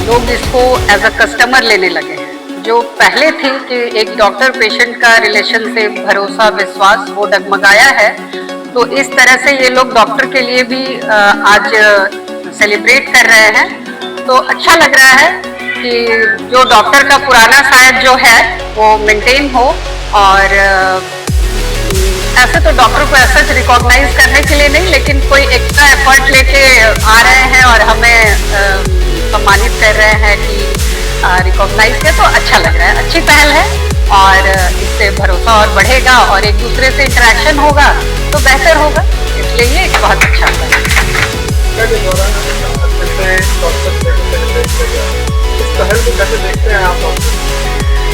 लोग इसको as a customer लेने लगे हैं। जो पहले थी कि एक डॉक्टर पेशेंट का रिलेशन से भरोसा विश्वास वो डगमगाया है, तो इस तरह से ये लोग डॉक्टर के लिए भी आज सेलिब्रेट कर रहे हैं। तो अच्छा लग रहा है कि जो डॉक्टर का पुराना शायद जो है वो मेंटेन हो, और ऐसे तो डॉक्टर को ऐसा रिकॉग्नाइज करने के लिए नहीं, लेकिन कोई एक्स्ट्रा एफर्ट लेके आ रहे हैं और हमें सम्मानित कर रहे हैं कि रिकॉग्नाइज किया, तो अच्छा लग रहा है। अच्छी पहल है और इससे भरोसा और बढ़ेगा और एक दूसरे से इंटरेक्शन होगा तो बेहतर होगा, इसलिए ये एक बहुत अच्छा है।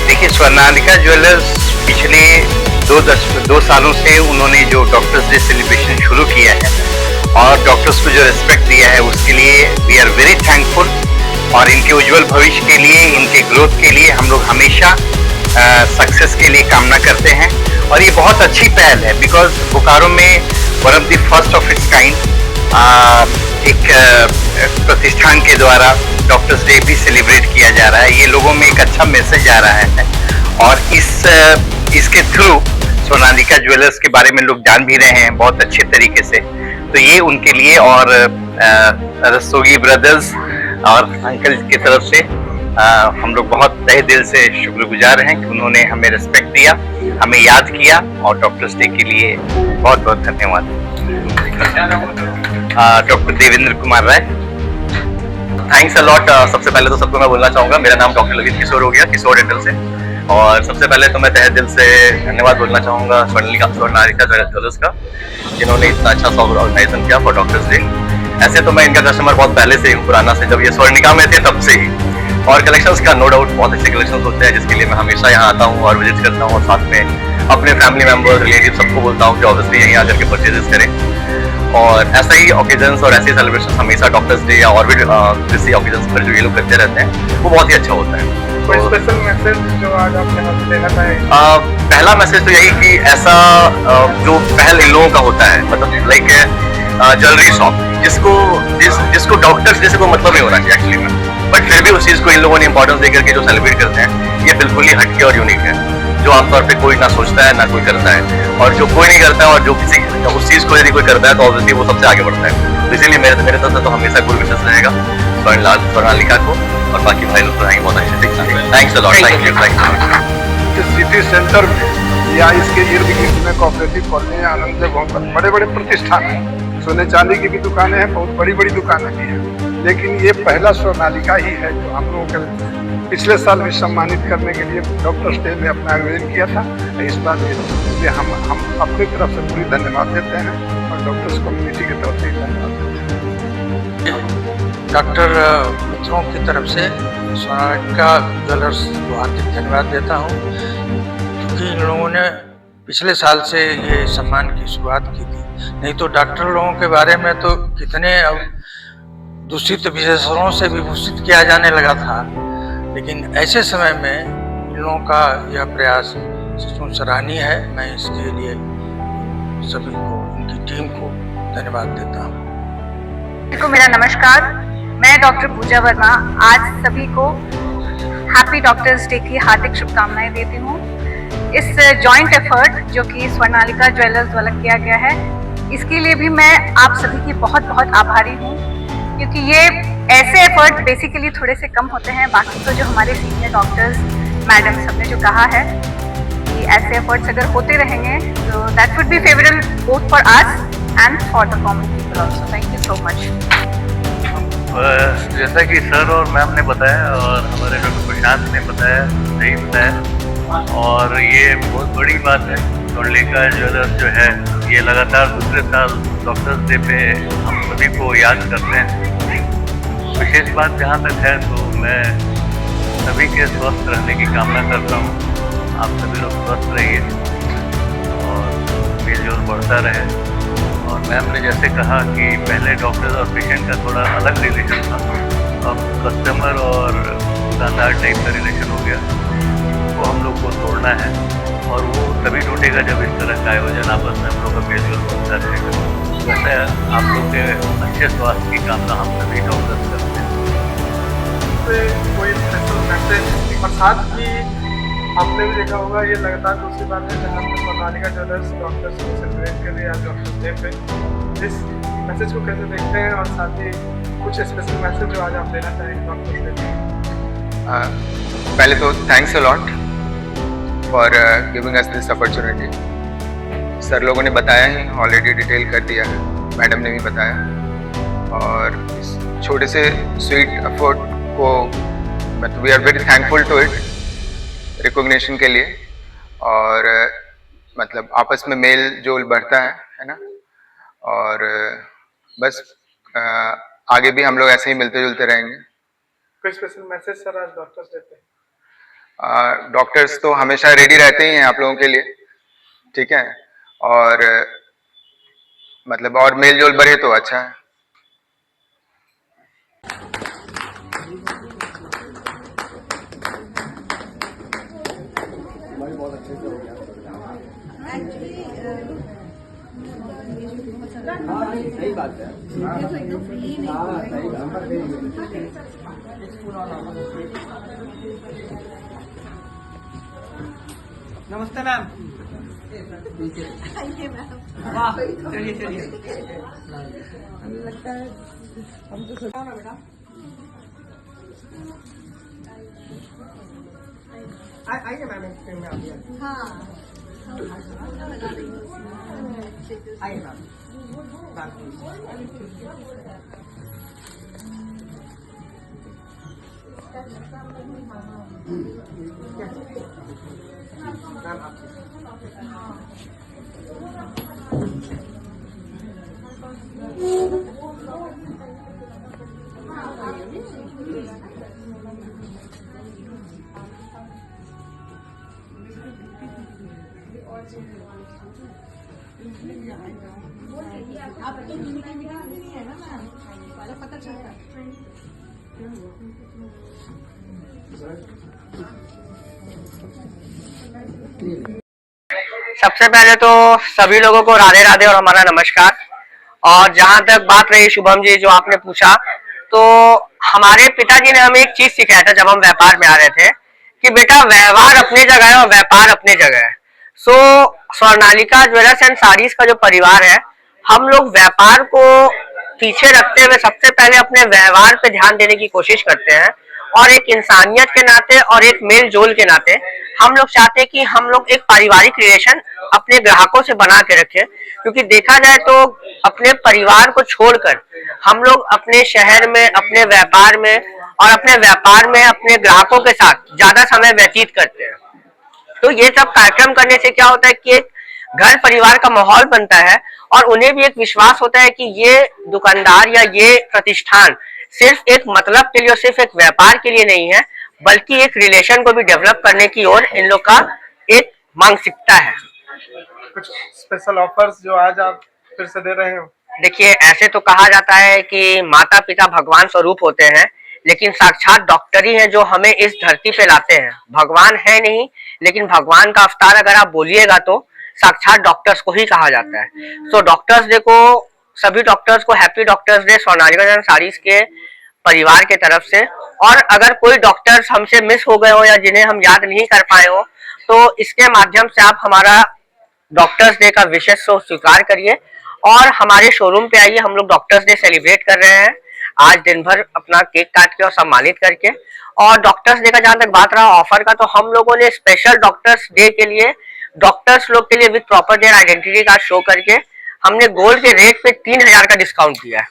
देखिए, स्वर्णालिका ज्वेलर्स पिछले दो सालों से उन्होंने जो डॉक्टर्स डे सेलिब्रेशन शुरू किया है और डॉक्टर्स को जो रिस्पेक्ट दिया है उसके लिए वी आर वेरी थैंकफुल। और इनके उज्जवल भविष्य के लिए, इनके ग्रोथ के लिए हम लोग हमेशा सक्सेस के लिए कामना करते हैं। और ये बहुत अच्छी पहल है बिकॉज बोकारो में one of the first of its kind एक प्रतिष्ठान के द्वारा डॉक्टर्स डे भी सेलिब्रेट किया जा रहा है। ये लोगों में एक अच्छा मैसेज आ रहा है और इसके थ्रू स्वर्णालिका ज्वेलर्स के बारे में लोग जान भी रहे हैं बहुत अच्छे तरीके से। तो ये उनके लिए और रस्तोगी ब्रदर्स और अंकल की तरफ से हम लोग बहुत तहे दिल से शुक्रगुजार हैं कि उन्होंने हमें रिस्पेक्ट दिया, हमें याद किया और डॉक्टर्स डे के लिए बहुत बहुत धन्यवाद। Doctor Devendra Kumar Rai. Thanks a lot. सबसे पहले तो सबको मैं बोलना चाहूँगा, मेरा नाम डॉक्टर ललित किशोर हो गया, किशोर डेंटल से। और सबसे पहले तो मैं तहे दिल से धन्यवाद बोलना चाहूँगा स्वर्णालिका ज्वेलर्स का, जिन्होंने इतना अच्छा ऑर्गेनाइजेशन किया फॉर डॉक्टर्स डे। ऐसे तो मैं इनका कस्टमर बहुत पहले से हूँ, पुराना से, जब ये स्वर्णिका में थे तब से ही। और कलेक्शंस का नो डाउट बहुत अच्छे कलेक्शंस होते हैं, जिसके लिए मैं हमेशा यहाँ आता हूँ और विजिट करता हूँ और साथ में अपने फैमिली मेम्बर्स, रिलेटिव सबको बोलता हूँ कि ऑब्वियसली यहीं आकर के परचेजेस करें। और ऐसा ही ओकेजन्स और ऐसे सेलिब्रेशन हमेशा डॉक्टर्स डे या और भी किसी ओकेजन्स पर जो ये लोग करते रहते हैं वो बहुत ही अच्छा होता है। कोई स्पेशल मैसेज जो आज आप यहाँ से देना चाहेंगे? पहला मैसेज तो यही कि ऐसा जो पहल इन लोगों का होता है, मतलब लाइक ज्वेलरी शॉप, जिसको डॉक्टर्स जैसे को मतलब नहीं होना चाहिए एक्चुअली में, बट फिर भी उस चीज़ को इन लोगों ने इंपॉर्टेंस देकर के जो सेलिब्रेट करते हैं, ये बिल्कुल ही हटके और यूनिक है, जो आमतौर पे कोई ना सोचता है ना कोई करता है। और जो कोई नहीं करता है और जो उस चीज़ को यदि कोई करता है तो ऑब्वियसली वो सबसे आगे बढ़ता है। तो इसीलिए मेरे तरफ से तो हमेशा गुड विशेष रहेगा स्वर्णालिका को, और बाकी भाई लोग तो रहेंगे बहुत अच्छे से। Thanks a lot. Thank you. City centre में या इसके इर्द गिर्द में कोऑपरेटिव कॉलोनी या आनंद जगहों पर बड़े बड़े प्रतिष्ठान हैं, सोने चांदी की भी दुकानें हैं, बहुत बड़ी बड़ी दुकानें भी हैं, लेकिन ये पहला स्वर्णालिका ही है जो हम लोगों के पिछले साल भी सम्मानित करने के लिए डॉक्टर्स डे में अपना आयोजन किया था। इस बात के लिए हम अपनी तरफ से पूरी धन्यवाद देते हैं और डॉक्टर्स कम्युनिटी की तरफ से धन्यवाद देते हैं। डॉक्टर मित्रों की तरफ से स्वर्णालिका ज्वेलर्स को हार्दिक धन्यवाद देता हूँ, क्योंकि इन लोगों ने पिछले साल से ये सम्मान की शुरुआत की थी। नहीं तो डॉक्टर लोगों के बारे में तो कितने दूषित विशेषणों से विभूषित किया जाने लगा था, लेकिन ऐसे समय में इन लोगों का यह प्रयास सचमुच सराहनीय है। मैं इसके लिए सभी को, उनकी टीम को धन्यवाद देता हूँ। मेरा नमस्कार, मैं डॉक्टर पूजा वर्मा आज सभी को हैप्पी डॉक्टर्स डे की हार्दिक शुभकामनाएं देती हूँ। इस जॉइंट एफर्ट जो कि स्वर्णालिका ज्वेलर्स द्वारा किया गया है, इसके लिए भी मैं आप सभी की बहुत बहुत आभारी हूँ, क्योंकि ये ऐसे एफर्ट बेसिकली थोड़े से कम होते हैं। बाकी तो जो हमारे सीनियर डॉक्टर्स मैडम सबने जो कहा है कि ऐसे एफर्ट्स अगर होते रहेंगे तो that would be favourable both for us and for the common people also. Thank you so much. जैसा कि सर और मैम ने बताया और हमारे डॉक्टर प्रशांत ने बताया, सही बताया, और ये बहुत बड़ी बात है। स्वर्णालिका ज्वेलर्स जो है ये लगातार दूसरे साल डॉक्टर्स डे पे हम सभी को याद करते हैं। विशेष बात जहाँ तक है तो मैं सभी के स्वस्थ रहने की कामना करता हूँ। आप सभी लोग स्वस्थ रहिए और मेलजोल बढ़ता रहे। और मैम ने जैसे कहा कि पहले डॉक्टर और पेशेंट का थोड़ा अलग रिलेशन था, अब कस्टमर और दुकानदार टाइप का रिलेशन हो गया, वो हम लोग को तोड़ना है। और वो तभी टूटेगा जब इस तरह का आयोजन आपस में हम लोग का मेलजोल बढ़ता रहेगा। वैसे आप लोग के अच्छे स्वास्थ्य की कामना हम सभी डॉक्टर्स करते हैं। पे कोई स्पेशल मैसेज, और साथ ही आपने भी देखा होगा ये लगातार दूसरी बात है जहाँ पे सोनालिका ज्वेलर्स डॉक्टर्स को सेलिब्रेट कर रही है आज डॉक्टर्स डे पे। इस मैसेज को कैसे देखते हैं, और साथ ही कुछ स्पेशल मैसेज जो आज आप देना चाहेंगे डॉक्टर्स डे पे? पहले तो thanks a lot for giving us this opportunity. Sir लोगों ने बताया ही, ऑलरेडी डिटेल कर दिया है, मैडम ने भी बताया, और इस छोटे से स्वीट एफर्ट को मतलब we are very thankful to it, recognition के लिए। और मतलब आपस में मेल जोल बढ़ता है ना, और बस आगे भी हम लोग ऐसे ही मिलते जुलते रहेंगे। कोई स्पेशल मैसेज सर आज डॉक्टर्स डे पे? डॉक्टर्स तो हमेशा रेडी रहते ही हैं आप लोगों के लिए, ठीक है, और मतलब और मेल जोल बढ़े तो अच्छा है। सही बात है। नमस्ते मैम। वाह, चलिए चलिए। लगता है हम तो सोचा ना बेटा। आइए मैम, एक फ्रेम में आइए। हाँ। आइए मैम। आप तो नहीं है ना मैम, पता चलता है। सबसे पहले तो सभी लोगों को राधे राधे और हमारा नमस्कार। और जहां तक बात रही शुभम जी जो आपने पूछा, तो हमारे पिताजी ने हमें एक चीज सिखाया था जब हम व्यापार में आ रहे थे कि बेटा व्यवहार अपनी जगह है और व्यापार अपनी जगह है। सो स्वर्णालिका ज्वेलर्स एंड साड़ीज का जो परिवार है, हम लोग व्यापार को पीछे रखते हुए सबसे पहले अपने व्यवहार पे ध्यान देने की कोशिश करते हैं, और एक इंसानियत के नाते और एक मेल जोल के नाते हम लोग चाहते हैं कि हम लोग एक पारिवारिक रिलेशन अपने ग्राहकों से बना के रखें। क्योंकि देखा जाए तो अपने परिवार को छोड़कर हम लोग अपने शहर में, अपने व्यापार में और अपने व्यापार में अपने ग्राहकों के साथ ज्यादा समय व्यतीत करते हैं। तो ये सब कार्यक्रम करने से क्या होता है कि एक घर परिवार का माहौल बनता है, और उन्हें भी एक विश्वास होता है कि ये दुकानदार या ये प्रतिष्ठान सिर्फ एक मतलब के लिए और सिर्फ एक व्यापार के लिए नहीं है, बल्कि एक रिलेशन को भी डेवलप करने की ओर इन लोग का एक मानसिकता है। कुछ स्पेशल ऑफर्स जो आज आप फिर से दे रहे हो? देखिए, ऐसे तो कहा जाता है कि माता पिता भगवान स्वरूप होते हैं, लेकिन साक्षात डॉक्टर ही हैं जो हमें इस धरती पे लाते हैं। भगवान है नहीं, लेकिन भगवान का अवतार अगर आप बोलिएगा तो साक्षात डॉक्टर्स को ही कहा जाता है। तो डॉक्टर्स डे को सभी डॉक्टर्स को happy doctors day Swarnalika jewellers saris के परिवार के तरफ से। और अगर कोई डॉक्टर्स हमसे मिस हो गए हो या जिन्हें हम याद नहीं कर पाए हो, तो इसके माध्यम से आप हमारा डॉक्टर्स डे का विशेष स्वीकार करिए और हमारे शोरूम पे आइए। हम लोग डॉक्टर्स डे सेलिब्रेट कर रहे हैं आज दिन भर अपना केक काट के और सम्मानित करके। और डॉक्टर्स डे का जहां तक बात रहा ऑफर का, तो हम लोगों ने स्पेशल डॉक्टर्स डे के लिए डॉक्टर्स लोग के लिए with proper their identity card show करके हमने गोल्ड के रेट पे 3000 का डिस्काउंट दिया है।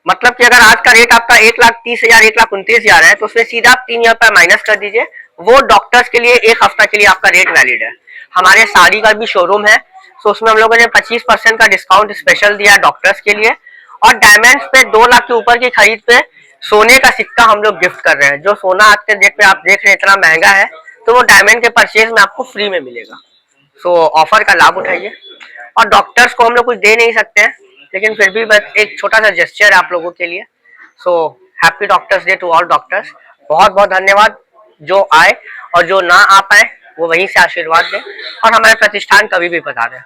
मतलब कि अगर आज का रेट आपका 1,30,000 1,29,000 है, तो उसमें सीधा आप 3,000 रुपया माइनस कर दीजिए। वो डॉक्टर्स के लिए एक हफ्ता के लिए आपका रेट वैलिड है। हमारे साड़ी का भी शोरूम है, तो उसमें हम लोगों ने 25% का डिस्काउंट स्पेशल दिया डॉक्टर्स के लिए। और डायमंड्स पे 2 लाख के ऊपर की खरीद पे सोने का सिक्का हम लोग गिफ्ट कर रहे हैं। जो सोना आज के डेट पे आप देख रहे हैं इतना महंगा है, तो वो डायमंड के परचेज में आपको फ्री में मिलेगा। सो ऑफर का लाभ उठाइए। और डॉक्टर्स को हम लोग कुछ दे नहीं सकते हैं, लेकिन फिर भी बस एक छोटा सा जेस्चर है आप लोगों के लिए। So happy doctors day to all doctors. बहुत बहुत धन्यवाद जो आए, और जो ना आ पाए वो वहीं से आशीर्वाद दें और हमारे प्रतिष्ठान कभी भी पधारें।